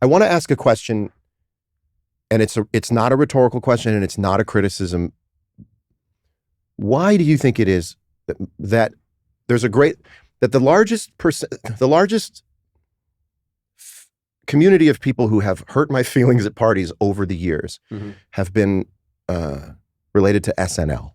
I want to ask a question, and it's not a rhetorical question, and it's not a criticism. Why do you think it is that there's the largest community of people who have hurt my feelings at parties over the years have been related to SNL?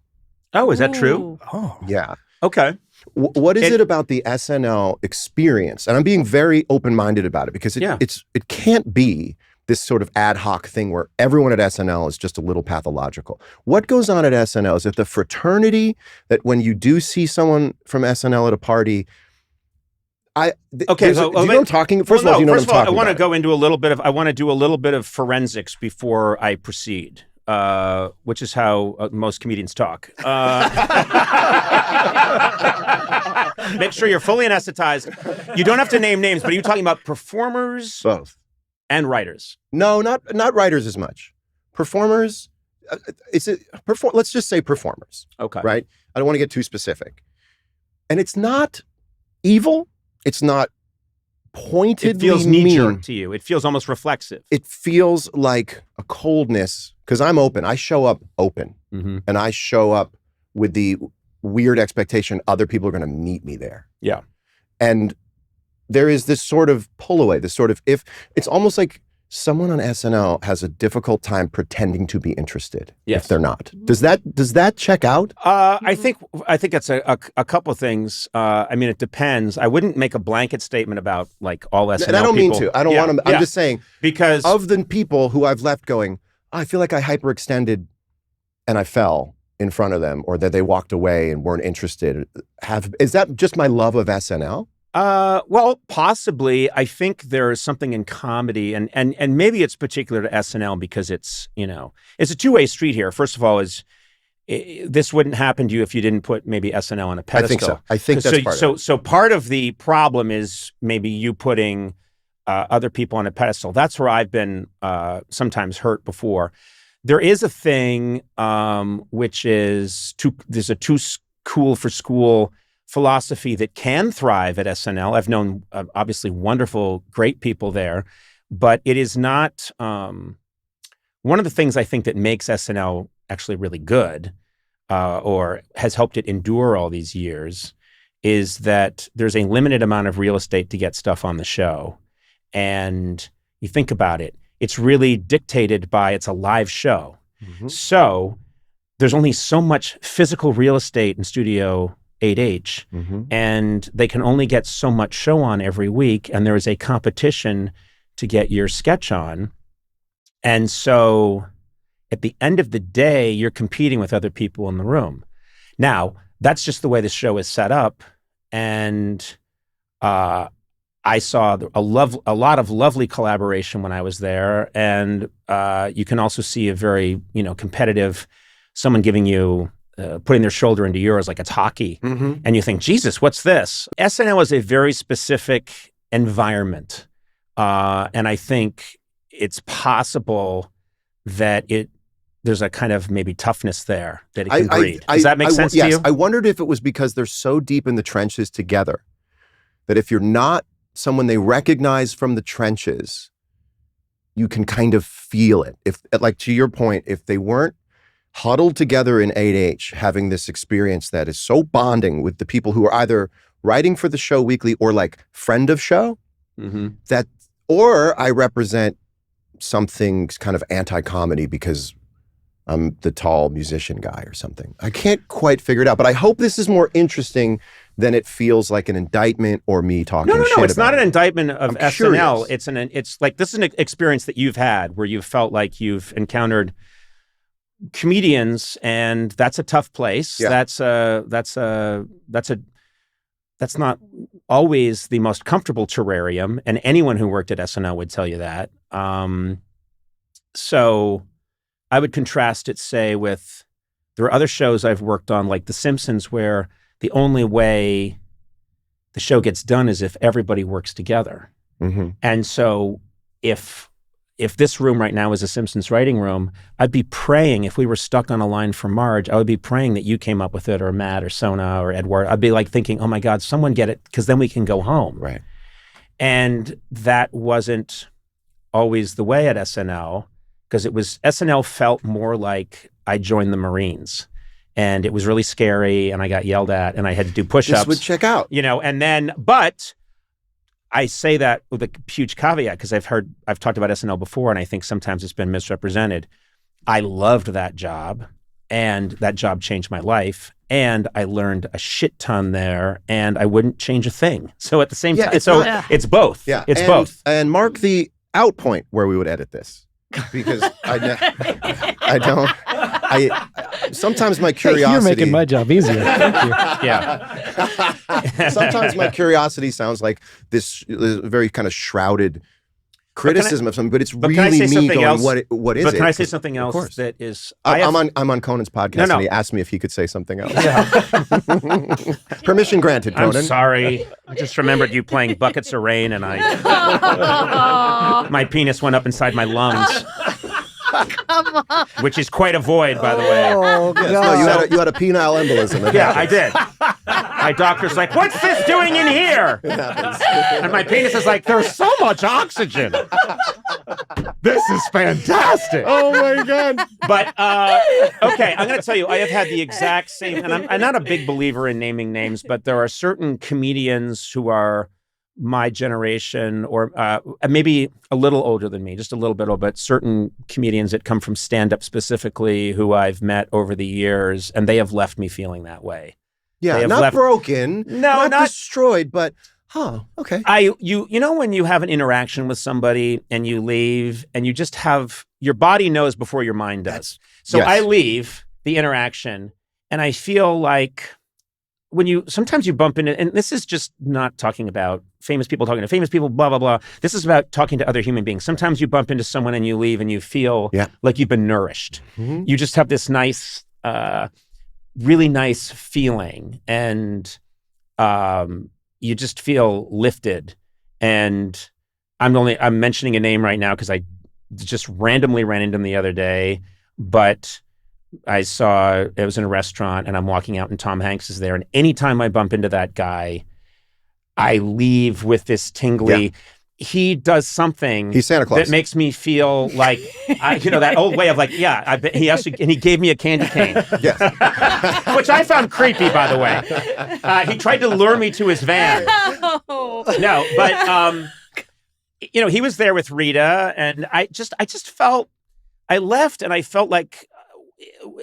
Oh, is that true? Oh, yeah. Okay. What is it about the SNL experience? And I'm being very open-minded about it because it can't be this sort of ad hoc thing where everyone at SNL is just a little pathological. What goes on at SNL? Is it the fraternity that when you do see someone from SNL at a party, do you know what I'm talking? First of all, I want to go into I want to do a little bit of forensics before I proceed, which is how most comedians talk. Make sure you're fully anesthetized. You don't have to name names, but are you talking about performers? Both. And writers? No, not writers as much. Performers. Let's just say performers. Okay. Right? I don't want to get too specific. And it's not evil. It's not pointedly It feels knee-jerk to you. It feels almost reflexive. It feels like a coldness because I'm open. I show up open. And I show up with the weird expectation other people are going to meet me there. Yeah. And there is this sort of pull away, if it's almost like someone on SNL has a difficult time pretending to be interested if they're not. Does that check out? I think it's a couple of things. I mean, it depends. I wouldn't make a blanket statement about like all SNL and I don't people. mean to. I don't want to. I'm just saying because of the people who I've left going, I feel like I hyperextended and I fell in front of them, or that they walked away and weren't interested. Is that just my love of SNL? Well, possibly. I think there is something in comedy, and maybe it's particular to SNL because it's a two-way street here. First of all, this wouldn't happen to you if you didn't put maybe SNL on a pedestal. I think that's part of it. So part of the problem is maybe you putting other people on a pedestal. That's where I've been sometimes hurt before. There is a thing which is there's a too cool for school philosophy that can thrive at SNL. I've known obviously wonderful, great people there, but it is not one of the things I think that makes SNL actually really good or has helped it endure all these years is that there's a limited amount of real estate to get stuff on the show. And you think about it, it's really dictated by it's a live show. So there's only so much physical real estate in Studio 8H, and they can only get so much show on every week, and there is a competition to get your sketch on. And so at the end of the day, you're competing with other people in the room. Now, that's just the way the show is set up, and I saw a lot of lovely collaboration when I was there, and you can also see a very competitive, someone giving you putting their shoulder into yours like it's hockey. And you think, Jesus, what's this? SNL is a very specific environment. And I think it's possible that there's a kind of maybe toughness there that it can breed. Does that make sense to you? Yes. I wondered if it was because they're so deep in the trenches together that if you're not someone they recognize from the trenches, you can kind of feel it. If, like to your point, if they weren't huddled together in 8H, having this experience that is so bonding with the people who are either writing for the show weekly or like friend of show, or I represent something kind of anti-comedy because I'm the tall musician guy or something. I can't quite figure it out, but I hope this is more interesting than it feels like an indictment or me talking shit about it. No, it's not an indictment of SNL. It's like, this is an experience that you've had where you've felt like you've encountered comedians, and that's a tough place. Yeah. That's not always the most comfortable terrarium, and anyone who worked at SNL would tell you that. So I would contrast it, say, with there are other shows I've worked on, like The Simpsons, where the only way the show gets done is if everybody works together. And so if this room right now is a Simpsons writing room, I'd be praying, if we were stuck on a line for Marge, I would be praying that you came up with it, or Matt or Sona or Edward. I'd be like thinking, oh my God, someone get it, because then we can go home. Right. And that wasn't always the way at SNL, because SNL felt more like I joined the Marines. And it was really scary, and I got yelled at, and I had to do push-ups. This would check out. But I say that with a huge caveat, because I've talked about SNL before, and I think sometimes it's been misrepresented. I loved that job, and that job changed my life, and I learned a shit ton there, and I wouldn't change a thing. So at the same time, it's both. Yeah, it's both. And mark the out point where we would edit this, because sometimes my curiosity. You're making my job easier. Thank you. Yeah. Sometimes my curiosity sounds like this very kind of shrouded criticism of something, but it's really me going, else? what is it? But can I say something else that is... I'm on Conan's podcast, and he asked me if he could say something else. Yeah. Permission granted, Conan. I'm sorry. I just remembered you playing Buckets of Rain, and my penis went up inside my lungs. Come on. Which is quite a void, by the way. Oh, yes. No, you had a penile embolism. Yeah, I did. My doctor's like, "What's this doing in here?" And my penis is like, "There's so much oxygen. This is fantastic." Oh my God. But okay, I'm going to tell you, I have had the exact same, and I'm not a big believer in naming names, but there are certain comedians who are my generation, or maybe a little older than me, just a little bit older, but certain comedians that come from stand-up specifically who I've met over the years, and they have left me feeling that way. Yeah, not broken, not destroyed, but okay. You know when you have an interaction with somebody and you leave, and you just have, your body knows before your mind does. So I leave the interaction, and I feel like sometimes you bump into, and this is just not talking about famous people talking to famous people, blah, blah, blah. This is about talking to other human beings. Sometimes you bump into someone and you leave and you feel like you've been nourished. Mm-hmm. You just have this nice, really nice feeling, and you just feel lifted. And I'm mentioning a name right now because I just randomly ran into him the other day, but I saw, it was in a restaurant, and I'm walking out and Tom Hanks is there. And anytime I bump into that guy, I leave with this tingly, he does something. He's Santa Claus. That makes me feel like, that old way of like, he gave me a candy cane. Yes. Which I found creepy, by the way. He tried to lure me to his van. No, but, he was there with Rita, and I just felt, I left and I felt like,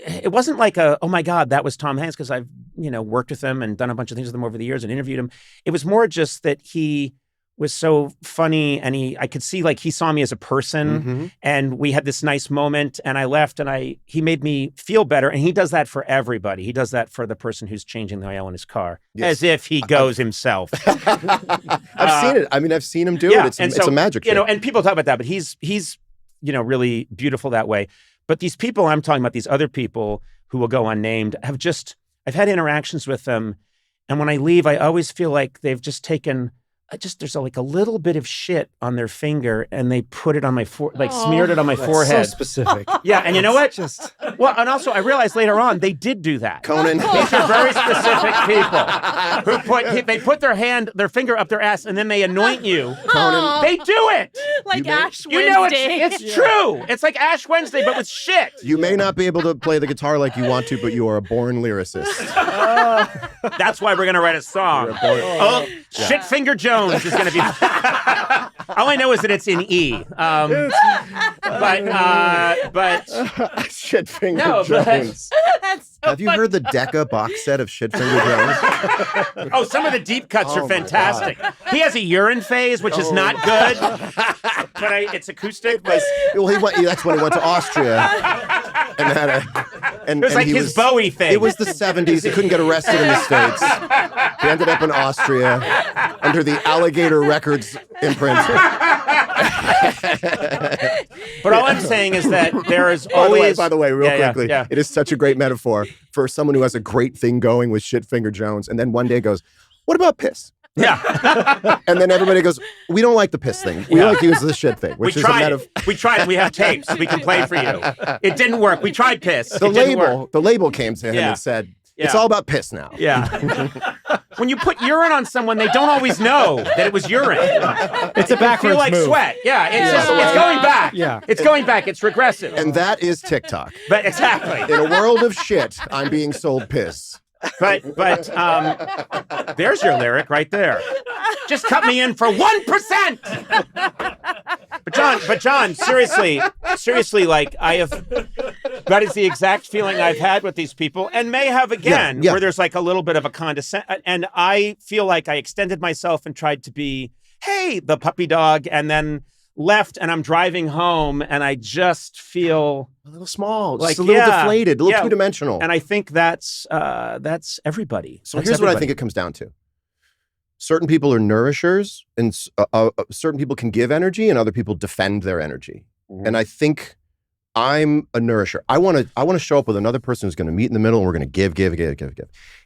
it wasn't like oh my God, that was Tom Hanks, because I've, worked with him and done a bunch of things with him over the years and interviewed him. It was more just that he was so funny, and I could see like he saw me as a person, and we had this nice moment, and I left, and he made me feel better. And he does that for everybody. He does that for the person who's changing the oil in his car, as if he goes himself. I've seen it. I mean, I've seen him do it. It's a magic trick. And people talk about that, but he's really beautiful that way. But these people I'm talking about, these other people who will go unnamed, I've had interactions with them. And when I leave, I always feel like they've just taken, there's like a little bit of shit on their finger, and they put it on my smeared it on my forehead. So specific. Yeah, and you know what? Well, and also I realized later on they did do that. Conan. These are very specific people they put their finger up their ass, and then they anoint you. Conan. They do it. Like Ash Wednesday. It's true. It's like Ash Wednesday, but with shit. You may not be able to play the guitar like you want to, but you are a born lyricist. That's why we're going to write a song. Shit Finger Jones is going to be... All I know is that it's in E. But Shit Finger Jones. That's so Have you heard the Decca box set of Shit Finger Jones? Oh, some of the deep cuts are fantastic. He has a urine phase, which is not good. But it's acoustic. That's when he went to Austria and had it was like his Bowie thing. It was the 70s. He couldn't get arrested in the States. He ended up in Austria under the Alligator Records imprint. But all I'm saying is that there is always... By the way, real quickly, yeah. It is such a great metaphor for someone who has a great thing going with Shit Finger Jones, and then one day goes, what about piss? Yeah. And then everybody goes, we don't like the piss thing. We like to use the shit thing, which is a metaphor. We tried it. We have tapes. We can play for you. It didn't work. We tried piss. The label came to him and said, it's all about piss now. Yeah. when you put urine on someone, they don't always know that it was urine. It's a backwards feel like move. sweat. Yeah, it's going back. Yeah. It's going back. It's regressive. And that is TikTok. But exactly. In a world of shit, I'm being sold piss. But there's your lyric right there. Just cut me in for 1%. But John, seriously, like that is the exact feeling I've had with these people, and may have again, where there's like a little bit of a condescend, and I feel like I extended myself and tried to be, hey, the puppy dog, and then left, and I'm driving home, and I just feel A little small, like, just a little deflated, a little two-dimensional. And I think that's everybody. So here's what I think it comes down to. Certain people are nourishers, and certain people can give energy, and other people defend their energy. Mm-hmm. And I think I'm a nourisher. I want to show up with another person who's going to meet in the middle, and we're going to give.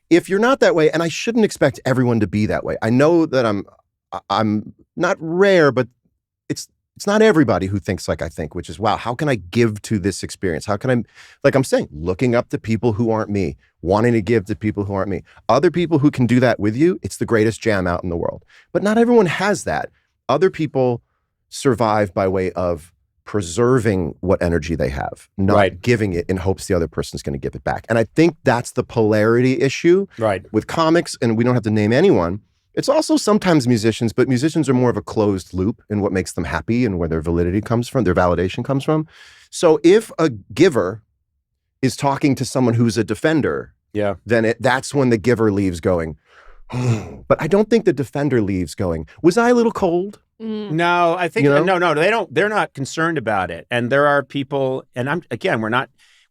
If you're not that way, and I shouldn't expect everyone to be that way. I know that I'm not rare, but it's not everybody who thinks like I think, which is, wow, how can I give to this experience? How can I, like I'm saying, looking up to people who aren't me, wanting to give to people who aren't me. Other people who can do that with you, it's the greatest jam out in the world. But not everyone has that. Other people survive by way of preserving what energy they have, not giving it in hopes the other person's going to give it back. And I think that's the polarity issue with comics, and we don't have to name anyone. It's also sometimes musicians, but musicians are more of a closed loop in what makes them happy and where their validity comes from, their validation comes from. So if a giver is talking to someone who's a defender, then that's when the giver leaves going, but I don't think the defender leaves going, was I a little cold? No, I think, no, they're not concerned about it. And there are people, and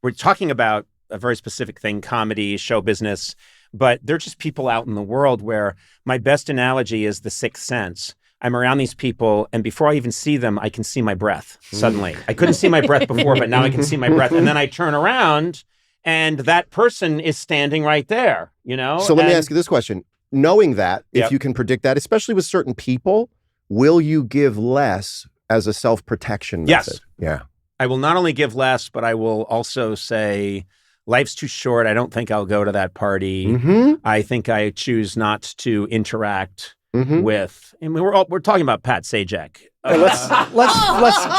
we're talking about a very specific thing, comedy, show business, but they're just people out in the world where my best analogy is the sixth sense. I'm around these people, and before I even see them, I can see my breath suddenly. I couldn't see my breath before, but now I can see my breath. And then I turn around, and that person is standing right there, you know? So let me ask you this question. Knowing that, if you can predict that, especially with certain people, will you give less as a self-protection method? Yes. Yeah. I will not only give less, but I will also say, life's too short. I don't think I'll go to that party. Mm-hmm. I think I choose not to interact with. I mean, we're talking about Pat Sajak. Let's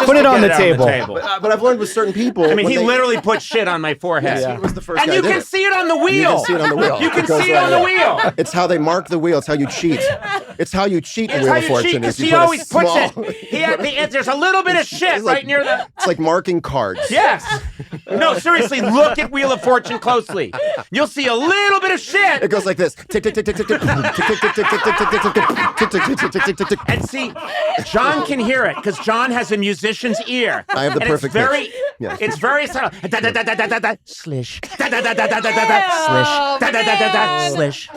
put it on the table. But I've learned with certain people. I mean, he literally put shit on my forehead. He was the first and guy you that can did it. see it on the wheel. You can see it on the wheel. You can see it on the wheel. It's how they mark the wheel. It's how you cheat. It's how you cheat in Wheel of Fortune. Because he always puts it. There's a little bit of shit right near the. It's like marking cards. Yes. No, seriously, look at Wheel of Fortune closely. You'll see a little bit of shit. It goes like this. Tick, tick, tick, tick, tick, tick, tick, tick, tick, tick, tick, tick, tick, tick, tick, tick, tick, tick, tick. And see, John can hear it because John has a musician's ear. I have the perfect pitch. It's very subtle. Slish. Slish. Slish.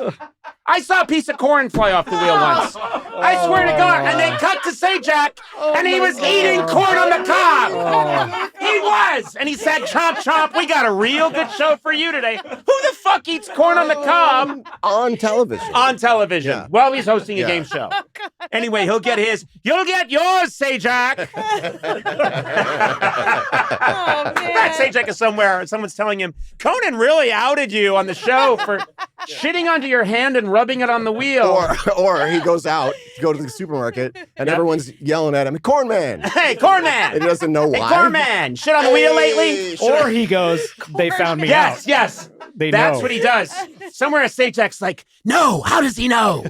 I saw a piece of corn fly off the wheel once. I swear to God. And they cut to Sajak, and he was eating corn on the cob. He was. And he said, chomp, chomp, we got a real good show for you today. Who the fuck eats corn on the cob? On television. On television. While he's hosting a game show. Anyway, he'll get his. You'll get yours, Sajak. Pat Sajak is somewhere. Someone's telling him, Conan really outed you on the show for shitting onto your hand and rubbing it on the wheel. Or he goes out to go to the supermarket and everyone's yelling at him, Corn Man. Hey, Corn Man. And he doesn't know why. Hey, Corn Man. Shit on the wheel lately? Or he goes, they found me out. Yes. That's what he does. Somewhere Sajak's like, no, how does he know?